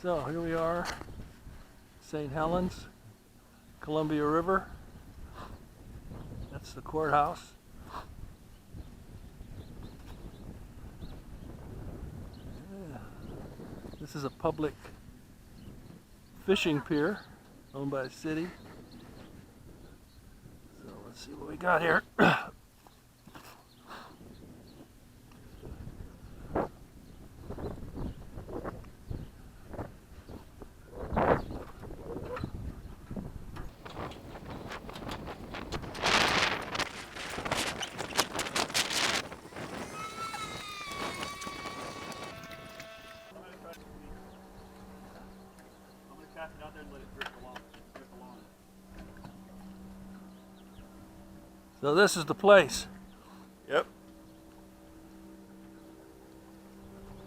So here we are, St. Helens, Columbia River. That's the courthouse. Yeah. This is a public fishing pier owned by the city. So let's see what we got here. Out there and let it drift along. So this is the place. Yep.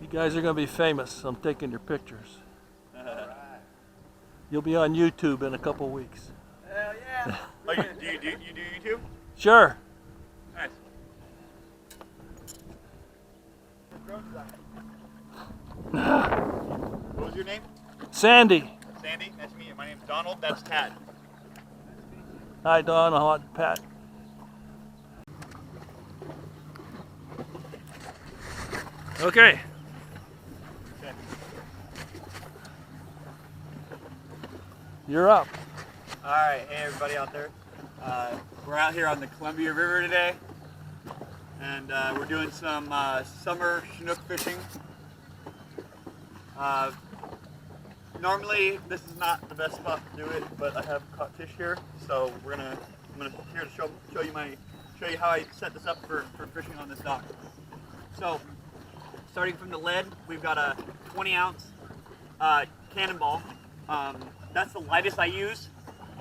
You guys are going to be famous. I'm taking your pictures. You'll be on YouTube in a couple weeks. Hell yeah. Oh, do you do YouTube? Sure. Nice. What was your name? Sandy. Sandy. Nice to meet you. My name's Donald. That's Tad. Hi, Don. Hi, Pat. Okay. You're up. All right. Hey, everybody out there. We're out here on the Columbia River today, and we're doing some summer Chinook fishing. Normally, this is not the best spot to do it, but I have caught fish here, so I'm gonna here to show you how I set this up for fishing on this dock. So, starting from the lead, we've got a 20-ounce cannonball. That's the lightest I use.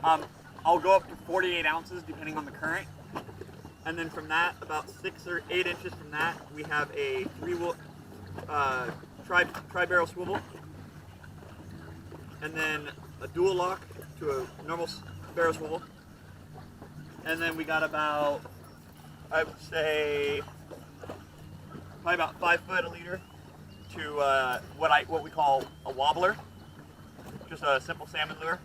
I'll go up to 48 ounces depending on the current, and then from that, about 6 or 8 inches from that, we have a tri-barrel swivel. And then a dual lock to a normal barrel swivel. And then we got about, I would say, probably about 5 foot a leader to what we call a wobbler, just a simple salmon lure.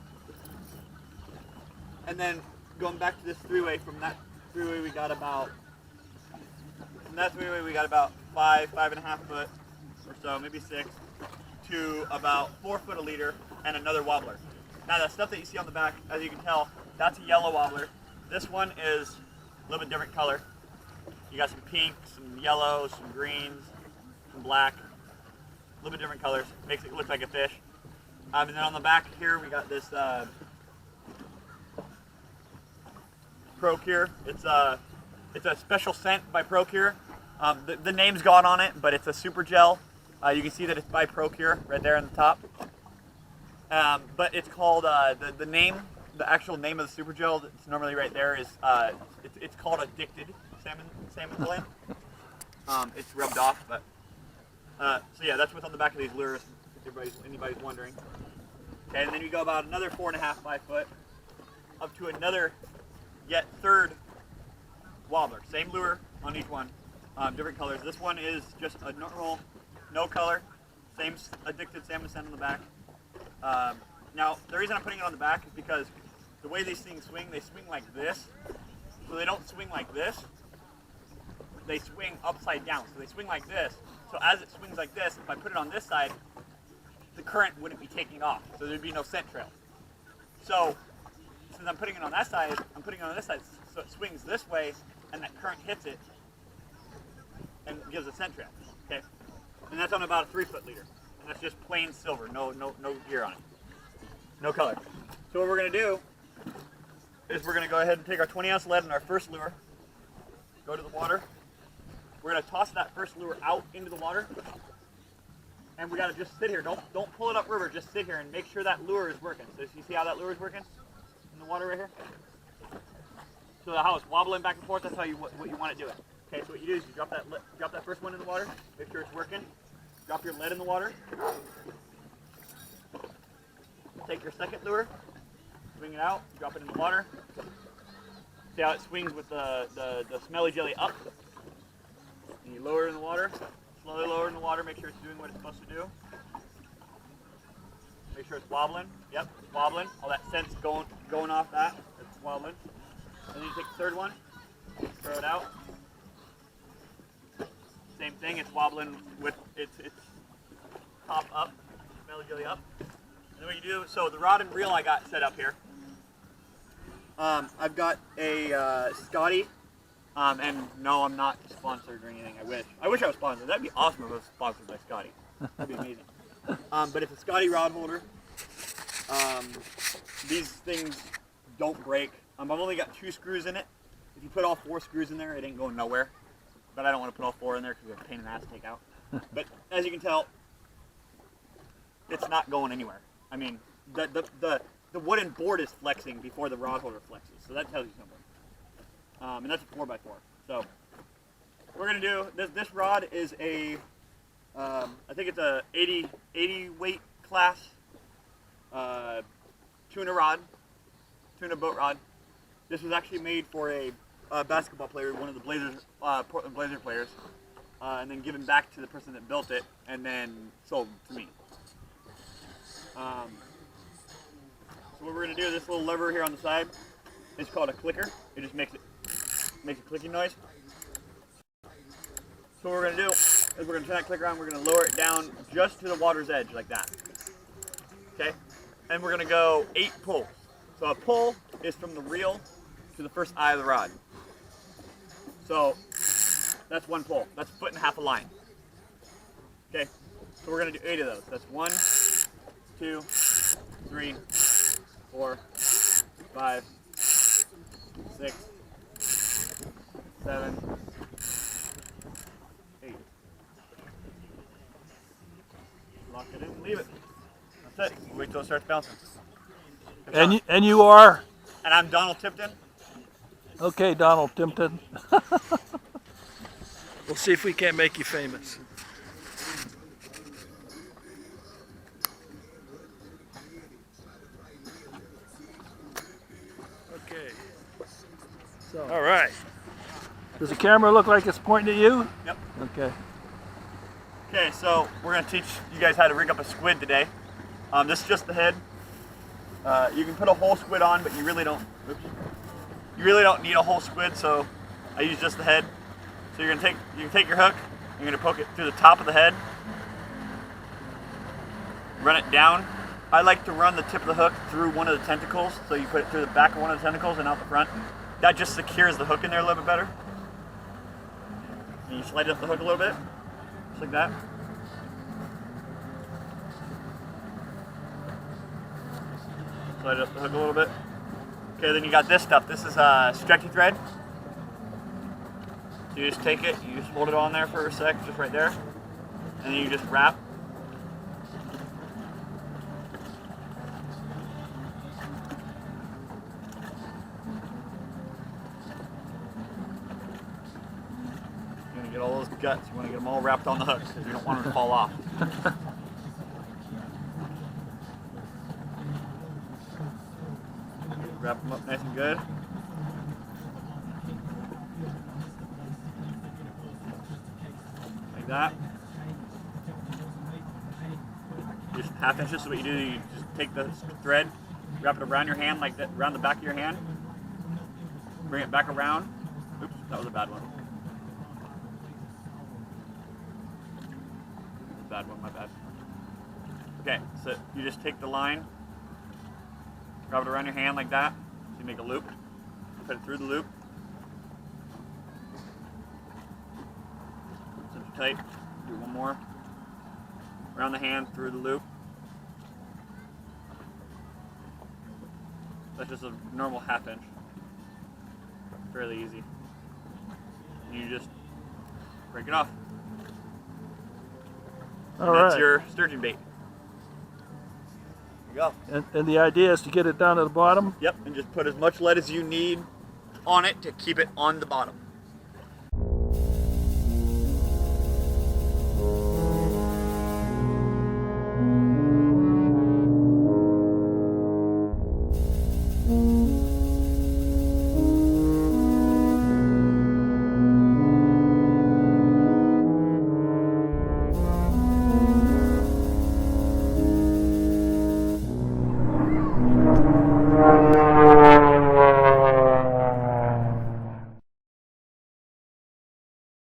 And then going back to this three-way, from that three-way we got about 5.5 foot or so, maybe 6, to about 4 foot a leader and another wobbler. Now the stuff that you see on the back, as you can tell, that's a yellow wobbler. This one is a little bit different color. You got some pink, some yellow, some greens, some black, a little bit different colors. Makes it look like a fish. And then on the back here we got this ProCure. It's a special scent by ProCure. The name's gone on it, but it's a super gel. You can see that it's by ProCure right there on the top. But it's called, the actual name of the super gel that's normally right there is, it's called Addicted Salmon Blend. It's rubbed off, but, so yeah, that's what's on the back of these lures, if anybody's wondering. Okay, and then you go about another 4.5, 5 foot, up to another, yet third wobbler. Same lure on each one, different colors. This one is just a normal, no color, same Addicted salmon scent on the back. Now, the reason I'm putting it on the back is because the way these things swing, they swing like this. So they don't swing like this. They swing upside down. So they swing like this. So as it swings like this, if I put it on this side, the current wouldn't be taking off. So there'd be no scent trail. So since I'm putting it on that side, I'm putting it on this side. So it swings this way, and that current hits it and gives a scent trail. Okay? And that's on about a 3-foot leader. And that's just plain silver, no gear on it. No color. So what we're going to do is we're going to go ahead and take our 20-ounce lead in our first lure, go to the water. We're going to toss that first lure out into the water, and we got to just sit here. Don't pull it upriver. Just sit here and make sure that lure is working. So you see how that lure is working in the water right here? So how it's wobbling back and forth. That's how what you want to do it. Okay. So what you do is you drop that first one in the water. Make sure it's working. Drop your lead in the water. Take your second lure, swing it out, drop it in the water. See how it swings with the smelly jelly up? And you lower it in the water, slowly lower it in the water, make sure it's doing what it's supposed to do. Make sure it's wobbling. Yep, it's wobbling. All that scent's going off that. It's wobbling. And then you take the third one, throw it out. Same thing, it's wobbling with its top up, smelly jelly up. And what you do, so the rod and reel I got set up here. I've got a Scotty, and no, I'm not sponsored or anything. I wish I was sponsored. That'd be awesome if I was sponsored by Scotty. That'd be amazing. But it's a Scotty rod holder. These things don't break. I've only got 2 screws in it. If you put all 4 screws in there, it ain't going nowhere. But I don't want to put all 4 in there because they're a pain in the ass to take out. But as you can tell, it's not going anywhere. I mean, the wooden board is flexing before the rod holder flexes, so that tells you something. And that's a 4x4. So we're gonna do this rod is a I think it's a 80 weight class tuna boat rod. This was actually made for a basketball player, one of the Portland Blazer players, and then given back to the person that built it, and then sold to me. So what we're going to do, this little lever here on the side, is called a clicker. It just makes a clicking noise. So what we're going to do is we're going to turn that clicker on, we're going to lower it down just to the water's edge like that. Okay? And we're going to go 8 pulls. So a pull is from the reel to the first eye of the rod. So that's 1 pull. That's a 1.5 a line. Okay? So we're going to do 8 of those. That's 1, 2, 3, 4, 5, 6, 7, 8. Lock it in and leave it. That's it. Wait till it starts bouncing. And you are? And I'm Donald Tipton. Okay, Donald Tipton. We'll see if we can't make you famous. Okay. So, all right. Does the camera look like it's pointing at you? Yep. Okay. Okay, so we're going to teach you guys how to rig up a squid today. This is just the head. You can put a whole squid on, but you really don't need a whole squid, so I use just the head. So you can take your hook, you're going to poke it through the top of the head, run it down. I like to run the tip of the hook through one of the tentacles, so you put it through the back of one of the tentacles and out the front. That just secures the hook in there a little bit better. And you slide up the hook a little bit, just like that. Slide up the hook a little bit. Okay, then you got this stuff. This is stretchy thread. So you just take it, you just hold it on there for a sec, just right there. And then you just wrap. You want to get all those guts, you want to get them all wrapped on the hook because you don't want them to fall off. Wrap them up nice and good. Like that. Just 1/2 inches is what you do. You just take the thread, wrap it around your hand like that, around the back of your hand. Bring it back around. Oops, that was a bad one. Bad one, my bad. Okay, so you just take the line, wrap it around your hand like that. So you make a loop, put it through the loop. Cinch it tight. Do one more. Around the hand, through the loop. That's just a normal 1/2 inch. Fairly easy. And you just break it off. All That's right. your sturgeon bait. There you go. And the idea is to get it down to the bottom. Yep, and just put as much lead as you need on it to keep it on the bottom.